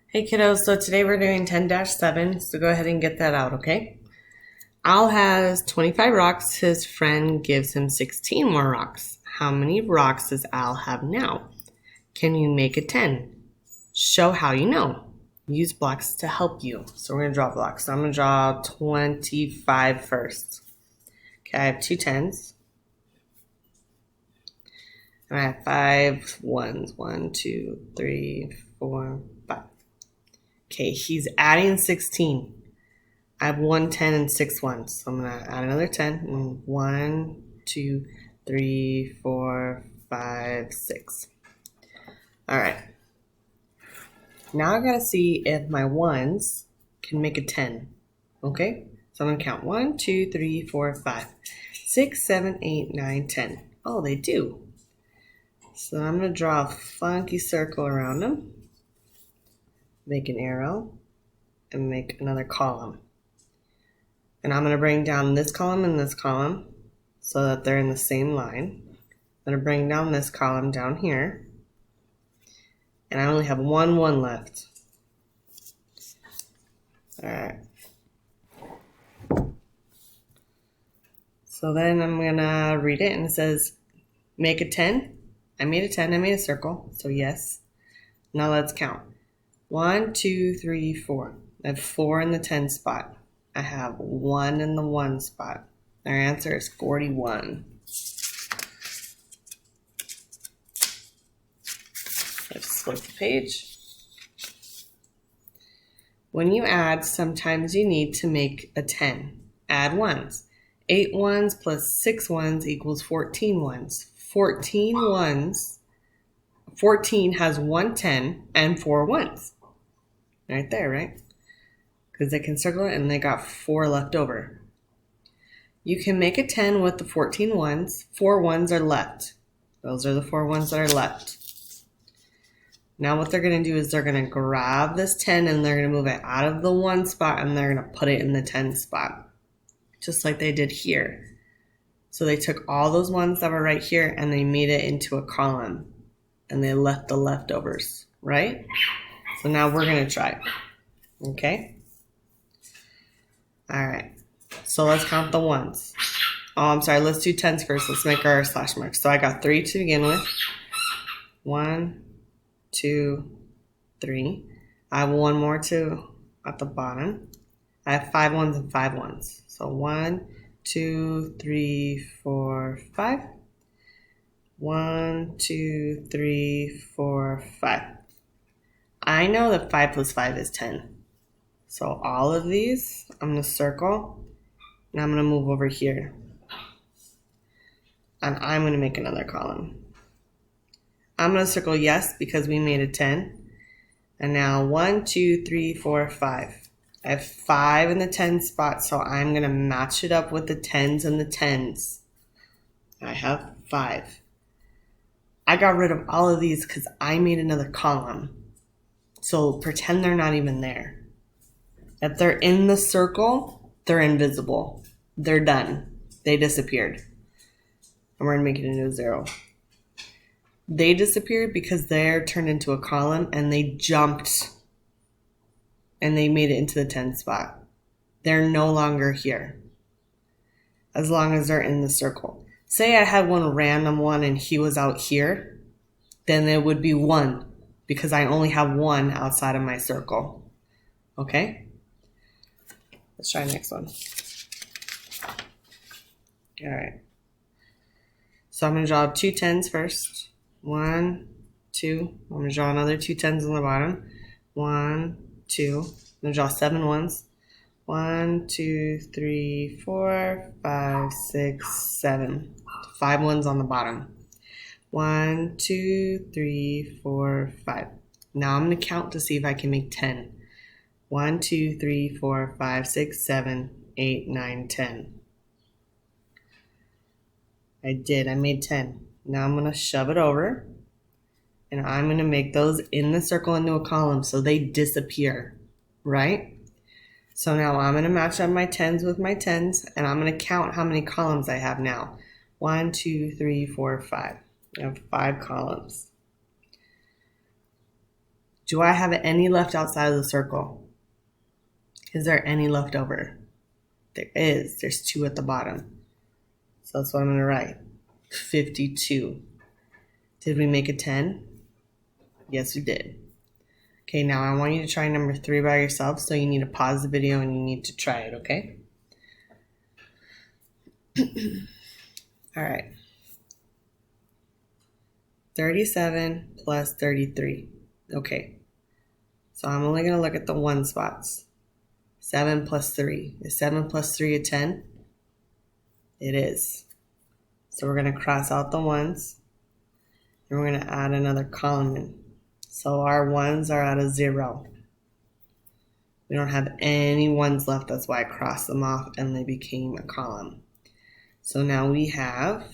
Hey kiddos, so today we're doing 10-7, so go ahead and get that out, okay? Al has 25 rocks, his friend gives him 16 more rocks. How many rocks does Al have now? Can you make a 10? Show how you know. Use blocks to help you. So we're going to draw blocks. So I'm going to draw 25 first. Okay, I have two 10s. And I have 5 ones. 1, 2, 3, 4, 5. Okay, he's adding 16. I have 1 10 and 6 ones. So I'm going to add another 10. And 1, 2, 3, 4, 5, 6. All right. Now I got to see if my ones can make a 10. Okay? So I'm going to count 1, 2, 3, 4, 5, 6, 7, 8, 9, 10. Oh, they do. So I'm going to draw a funky circle around them. Make an arrow. And make another column. And I'm going to bring down this column and this column so that they're in the same line. I'm going to bring down this column down here. And I only have 1 1 left. All right. So then I'm going to read it, and it says, make a 10. I made a 10. I made a circle. So yes. Now let's count. 1, 2, 3, 4. I have 4 in the 10 spot. I have 1 in the 1 spot. Our answer is 41. Let's flip the page. When you add, sometimes you need to make a 10. Add ones. 8 ones plus 6 ones equals 14 ones. 14 has 1 10 and 4 ones. Right there, right? Because they can circle it and they got 4 left over. You can make a 10 with the 14 ones. 4 ones are left. Those are the 4 ones that are left. Now what they're going to do is they're going to grab this 10 and they're going to move it out of the 1 spot and they're going to put it in the 10 spot. Just like they did here. So they took all those ones that were right here and they made it into a column. And they left the leftovers, right? So now we're going to try. Okay? All right. So let's count the ones. Oh, I'm sorry. Let's do 10s first. Let's make our slash marks. So I got 3 to begin with. 1, 2, 3. I have 1 more at the bottom. I have 5 ones and 5 ones. So 1, 2, 3, 4, 5. 1, 2, 3, 4, 5. I know that 5 plus 5 is 10. So all of these, I'm going to circle, and I'm going to move over here. And I'm going to make another column. I'm going to circle yes because we made a 10. And now 1, 2, 3, 4, 5. I have 5 in the 10 spot, so I'm going to match it up with the 10s and the 10s. I have 5. I got rid of all of these because I made another column. So pretend they're not even there. If they're in the circle, they're invisible. They're done. They disappeared. And we're going to make it into a 0. They disappeared because they're turned into a column and they jumped and they made it into the 10 spot. They're no longer here as long as they're in the circle. Say I had one random one and he was out here, then it would be 1 because I only have 1 outside of my circle. Okay? Let's try the next one. All right. So I'm going to draw 2 10s first. 1, 2. I'm going to draw another 2 10s on the bottom. 1, 2. I'm going to draw 7 ones. 1, 2, 3, 4, 5, 6, 7. 5 ones on the bottom. 1, 2, 3, 4, 5. Now I'm going to count to see if I can make 10. 1, 2, 3, 4, 5, 6, 7, 8, 9, 10. I did. I made 10. Now I'm going to shove it over. And I'm going to make those in the circle into a column so they disappear. Right? So now I'm going to match up my 10s with my 10s. And I'm going to count how many columns I have now. 1, 2, 3, 4, 5. I have 5 columns. Do I have any left outside of the circle? Is there any left over? There is. There's 2 at the bottom. So that's what I'm going to write. 52. Did we make a 10? Yes, we did. Okay, now I want you to try number 3 by yourself, so you need to pause the video and you need to try it, okay? All right. 37 plus 33. Okay. So I'm only going to look at the 1 spots. 7 plus 3. Is 7 plus 3 a 10? It is. So we're going to cross out the 1s. And we're going to add another column in. So our 1s are at a 0. We don't have any 1s left. That's why I crossed them off and they became a column. So now we have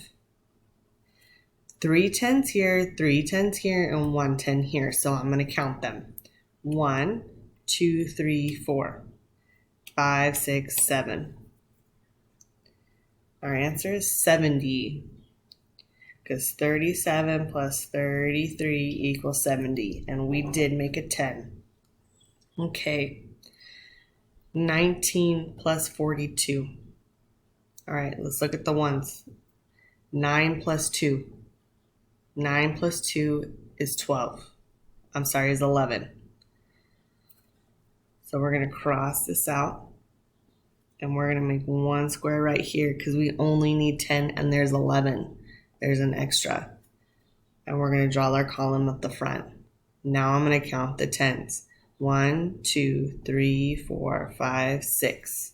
3 10s here, 3 10s here, and 1 10 here. So I'm going to count them. 1, 2, 3, 4, 5, 6, 7. Our answer is 70. Because 37 plus 33 equals 70. And we did make a 10. Okay. 19 plus 42. All right, let's look at the 1s. 9 plus 2. 9 plus 2 is 12. I'm sorry, is 11. So we're going to cross this out. And we're going to make 1 square right here because we only need 10 and there's 11. There's an extra. And we're going to draw our column at the front. Now I'm going to count the 10s. 1, 2, 3, 4, 5, 6.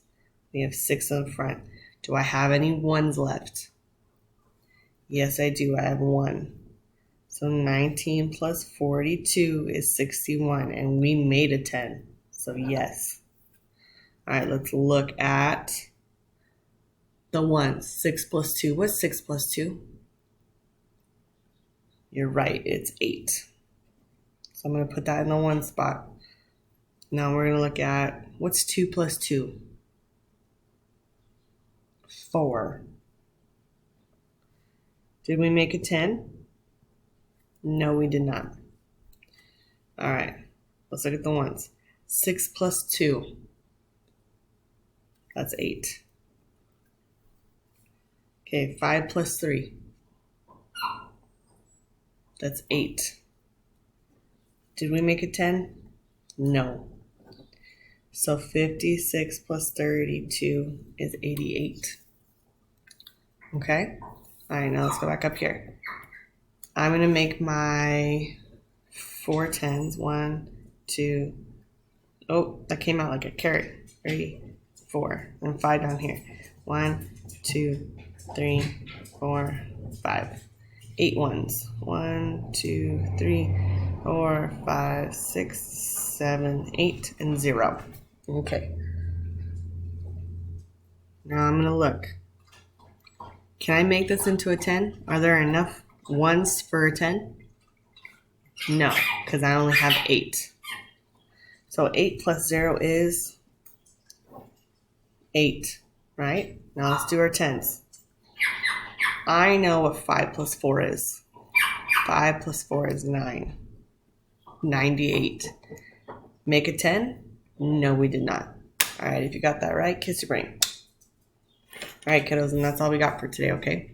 We have 6 in front. Do I have any 1s left? Yes, I do. I have 1. So 19 plus 42 is 61. And we made a 10. So yes. All right, let's look at the 1s. 6 plus 2. What's 6 plus 2? You're right, it's 8. So I'm going to put that in the 1 spot. Now we're going to look at, what's 2 plus 2? 4. Did we make a 10? No, we did not. All right, let's look at the 1s. 6 plus 2. That's 8. Okay, 5 plus 3. That's 8. Did we make a 10? No. So 56 plus 32 is 88. Okay? All right, now let's go back up here. I'm going to make my 4 10s. 1, 2. Oh, that came out like a carrot. 3, 4. And 5 down here. 1, 2, 3, 4, 5. 8 1s. 1, 2, 3, 4, 5, 6, 7, 8, and 0. Okay. Now I'm going to look. Can I make this into a 10? Are there enough 1s for a 10? No, because I only have 8. So 8 plus 0 is 8, right? Now let's do our 10s. I know what 5 plus 4 is. 5 plus 4 is 9. 98. Make a 10? No, we did not. All right, if you got that right, kiss your brain. All right, kiddos, and that's all we got for today, okay?